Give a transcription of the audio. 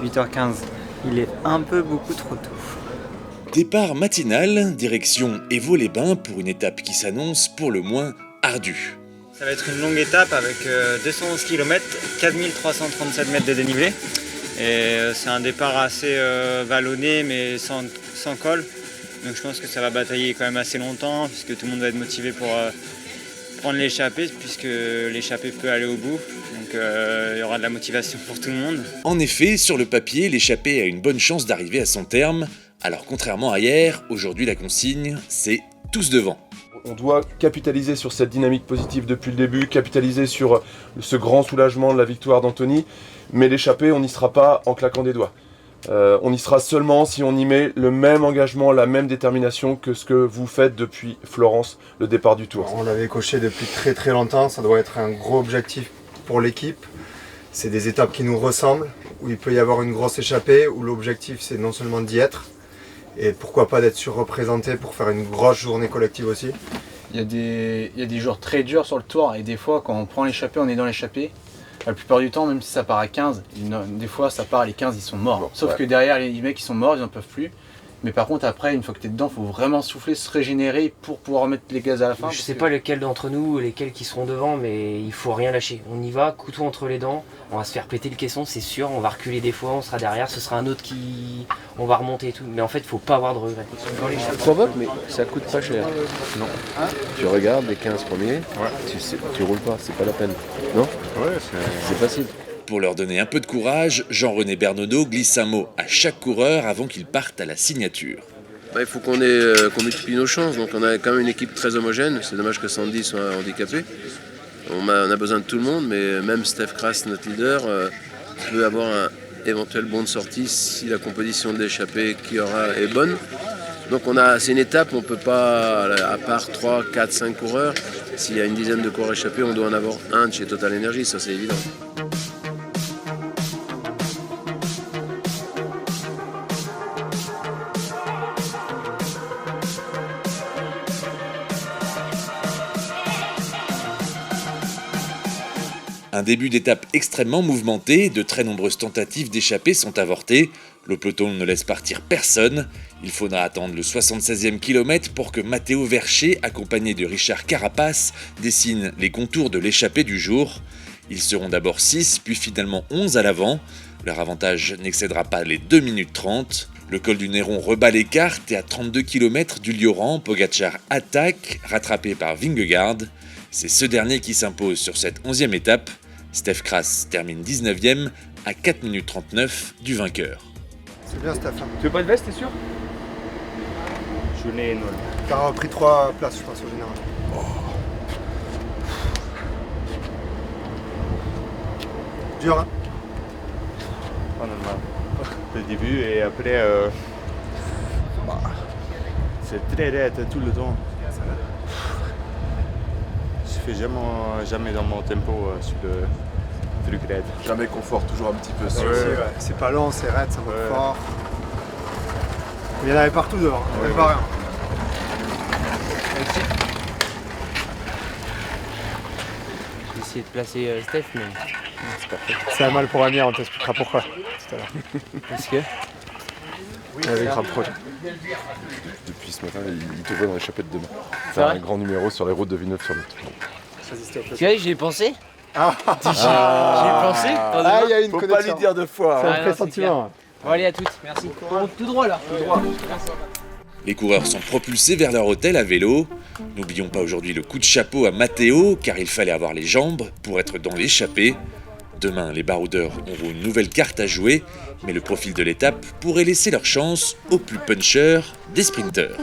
8h15. Il est un peu beaucoup trop tôt. Départ matinal, direction Évaux-les-Bains pour une étape qui s'annonce pour le moins ardue. Ça va être une longue étape avec 211 km, 4337 mètres de dénivelé. Et c'est un départ assez vallonné mais sans col. Donc je pense que ça va batailler quand même assez longtemps puisque tout le monde va être motivé pour prendre l'échappée puisque l'échappée peut aller au bout. Donc il y aura de la motivation pour tout le monde. En effet, sur le papier, l'échappée a une bonne chance d'arriver à son terme. Alors contrairement à hier, aujourd'hui la consigne, c'est tous devant. On doit capitaliser sur cette dynamique positive depuis le début, capitaliser sur ce grand soulagement de la victoire d'Anthony, mais l'échappée, on n'y sera pas en claquant des doigts. On y sera seulement si on y met le même engagement, la même détermination que ce que vous faites depuis Florence, le départ du Tour. On l'avait coché depuis très longtemps, ça doit être un gros objectif pour l'équipe. C'est des étapes qui nous ressemblent, où il peut y avoir une grosse échappée, où l'objectif c'est non seulement d'y être, et pourquoi pas d'être surreprésenté pour faire une grosse journée collective aussi. Il y a des jours très durs sur le Tour et des fois quand on prend l'échappée, on est dans l'échappée. La plupart du temps, même si ça part à 15, des fois ça part, les 15 ils sont morts. Sauf que derrière les mecs ils sont morts, ils n'en peuvent plus. Mais par contre après, une fois que t'es dedans, il faut vraiment souffler, se régénérer pour pouvoir mettre les gaz à la fin. Je sais pas lequel d'entre nous, lesquels qui seront devant, mais il faut rien lâcher. On y va, couteau entre les dents, on va se faire péter le caisson, c'est sûr, on va reculer des fois, on sera derrière, ce sera un autre qui... on va remonter et tout. Mais en fait, il faut pas avoir de regrets. Tu provoques, mais ça coûte pas cher. Non. Tu regardes les 15 premiers, tu roules pas, c'est pas la peine. Non ? Ouais, c'est facile. Pour leur donner un peu de courage, Jean-René Bernodeau glisse un mot à chaque coureur avant qu'ils partent à la signature. Il faut qu'on multiplie nos chances, donc on a quand même une équipe très homogène. C'est dommage que Sandy soit handicapé. On a besoin de tout le monde, mais même Steph Kras, notre leader, peut avoir un éventuel bon de sortie si la composition de l'échappée qui aura est bonne. Donc c'est une étape, on ne peut pas, à part 3, 4, 5 coureurs, s'il y a une dizaine de coureurs échappés, on doit en avoir un de chez Total Energy, ça c'est évident. Un début d'étape extrêmement mouvementé, de très nombreuses tentatives d'échapper sont avortées. Le peloton ne laisse partir personne. Il faudra attendre le 76e kilomètre pour que Matteo Vercher, accompagné de Richard Carapace, dessine les contours de l'échappée du jour. Ils seront d'abord 6, puis finalement 11 à l'avant. Leur avantage n'excédera pas les 2 minutes 30. Le col du Néron rebat les cartes et à 32 km du Lioran, Pogačar attaque, rattrapé par Vingegaard. C'est ce dernier qui s'impose sur cette 11e étape. Steph Kras termine 19e à 4 minutes 39 du vainqueur. C'est bien Steph. Tu veux pas de veste, t'es sûr ? Journée nulle. T'as repris 3 places je pense au général. Dur hein ? Pas normal. Le début et après, c'est très raide tout le temps. Je fais jamais dans mon tempo sur le truc raide. Jamais confort, toujours un petit peu. C'est pas lent, c'est raide, ça va fort. Il y en avait partout dehors, il n'y avait pas rien. J'ai essayé de placer Steph, mais... C'est parfait. C'est un mal pour Amir, on t'expliquera pourquoi tout à l'heure. Parce que... Avec rapproche. Depuis ce matin, il te voit dans l'échappée de demain. Faire un grand numéro sur les routes de Villeneuve-sur-Lot. Tu vois, j'y ai pensé. J'y ai pensé. Il y a une Faut connexion. pas lui dire 2 fois. C'est un Ah, non, pressentiment. Bon, allez, à toutes. Merci. Tout droit, là. Tout droit. Les coureurs sont propulsés vers leur hôtel à vélo. N'oublions pas aujourd'hui le coup de chapeau à Matteo, car il fallait avoir les jambes pour être dans l'échappée. Demain, les baroudeurs auront une nouvelle carte à jouer, mais le profil de l'étape pourrait laisser leur chance aux plus puncheurs des sprinteurs.